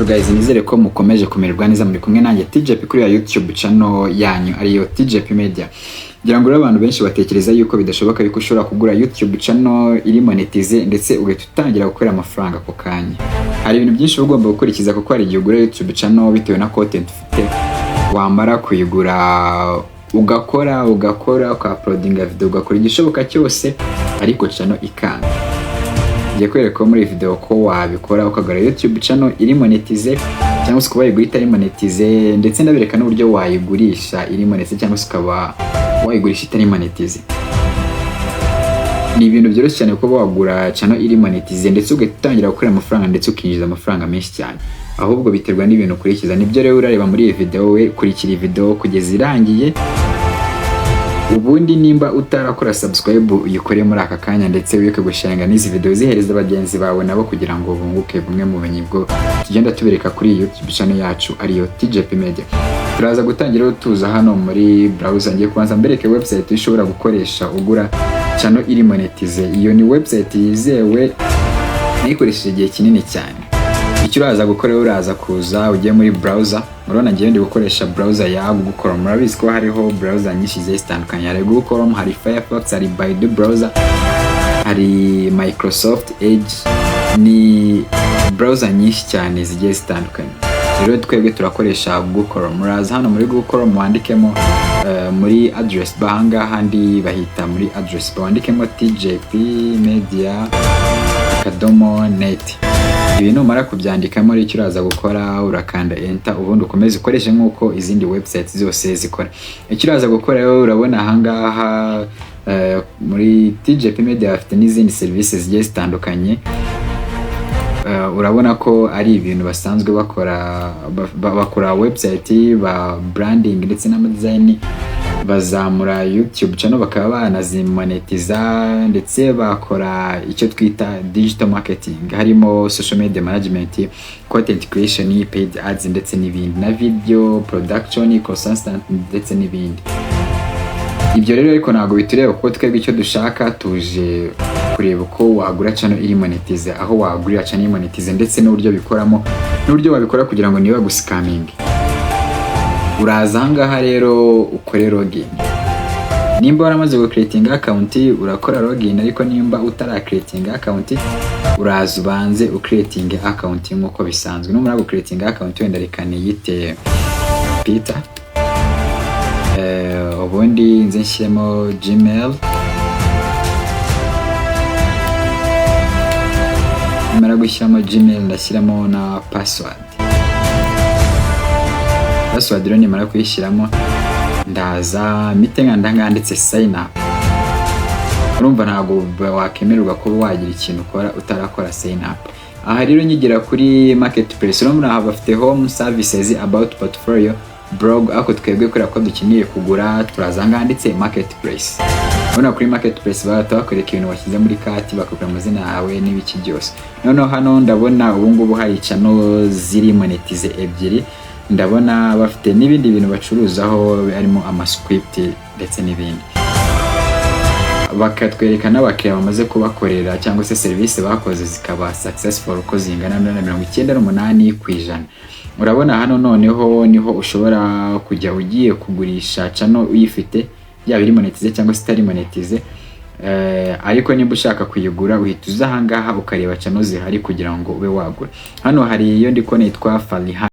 Guys, nizere ko mukomeje kumererwa neza muri kumwe nanjye TJP kuri ya YouTube channel yanyu ariyo TJP Media. Ngira ngo abantu benshi batekereza yuko bidashoboka yuko ushobora kugura YouTube channel iri monetize ndetse ugahita utangira gukorera amafaranga ako kanya. Hari ibintu byinshi ugomba gukurikiza kuko hari igihe ugura YouTube channel bitewe na content ufite, wamara kuyigura ugakora uka-uploadinga video, ugakora igishoboka cyose ariko channel ikanga. Ngiye kwereka muri video ko wabikora ukagura YouTube channel iri monetize cyangwa se kuba yigurita iri monetize, ndetse ndabereka n'uburyo wayigurisha iri monetize cyangwa se ukaba wayigurisha itari monetize. Ni ibintu byoroshye cyane kuba wagura channel iri monetize ndetse ugatangira gukora amafaranga ndetse ukinjiza amafaranga menshi cyane. Ahubwo biterwa n'ibintu ukurikiza. Nibyo rero urareba muri iyi video, we kurikira video kugeza irangiye. Ubundi nimba utarakora subscribe uyikore muri aka kanya ndetse wibuke gusharinga n'izi video zihereza abagenzi bawe nabo kugira ngo bunguke bumwe mu bumenyi bwo tugenda tubereka kuri YouTube channel yacu ariyo TJP Media. Turaza gutangira tuza hano muri browser. Ngiye kubanza mbereke website ushobora gukoresha ugura channel iri monetize. Iyo ni website yizewe nikoresheje igihe kinini cyane. Icyo uraza gukora, uraza kuza ugiye muri browser. Murabona ngiye ndi gukoresha browser ya Google Chrome. Murabizi ko hariho browser nyinshi zitandukanye. Hari Google Chrome, hari Firefox, hari Baidu browser, hari Microsoft Edge. Ni browser nyinshi cyane zigiye zitandukanye. Rero twebwe turakoresha Google Chrome. Muraza hano muri Google Chrome wandikemo muri address bar, hanga handi bahita muri address bar wandikemo tjpmedia.net. Ibi numara kubyandikamo rero icyo uraza gukora urakanda enter, ubundi ukomeze ukoreshe nkuko izindi websites zose zikora. Icyo uraza gukora rero urabona ahangaha muri TJP Media afite n'izindi services zigiye zitandukanye. Urabona ko ari ibintu basanzwe bakora website, ba branding ndetse na design, bazamura YouTube channel bakaba banazimonetiza, ndetse bakora icyo twita digital marketing, harimo social media management, content creation, paid ads ndetse n'ibindi, na video production, consultant ndetse n'ibindi. Ibyo rero ariko ntago bitureba kuko twebwe icyo dushaka tuje kureba uko wagura channel iri monetize, aho wagurira channel iri monetize ndetse n'uburyo bikoramo n'uburyo wabikora kugira ngo niba guscamming. Uraza ahangaha rero ukore login. Nimba waramaze go creating account urakora login, ariko nimba utara creating account uraza ubanze creating account nkuko bisanzwe. Numara go creating account wenda rekane yite Peter, ubundi nze nshyiremo Gmail. Nimara gushyiramo Gmail ndashyiramo na password. Password rero nimara kuyishyiramo ndaza mitenga ndanganditse sign up. Urumva ntago wakemererwa ko wagira ikintu ukora utarakora sign up. Aha rero nyigira kuri marketplace. Urumva aha bafite home services, about portfolio, blog. Ako twebwe kuri ko dukeneye kugura turaza nganditse marketplace. Ubona kuri marketplace batakwereka ibintu washyize muri kati, bakubwira amazina yawe n'ibiki byose. Noneho hano ndabona ubu ngubu hari channel ziri monetize ebyiri. Ndabona bafite n'ibindi bintu bacuruzaho harimo amascript ndetse n'ibindi. Bakatwereka n'abakiriya bamaze kubakorera cyangwa se service bakoze zikaba successful uko zingana na 98%. Urabona hano noneho niho ushobora kujya ugiye kugurisha channel uyifite, yaba iri monetize cyangwa se itari monetize. Ariko nimba ushaka kuyigura uhita uza ahangaha ukareba channel zihari kugira ngo ube wagura. Hano hari iyo ndiko nitwa Fariha.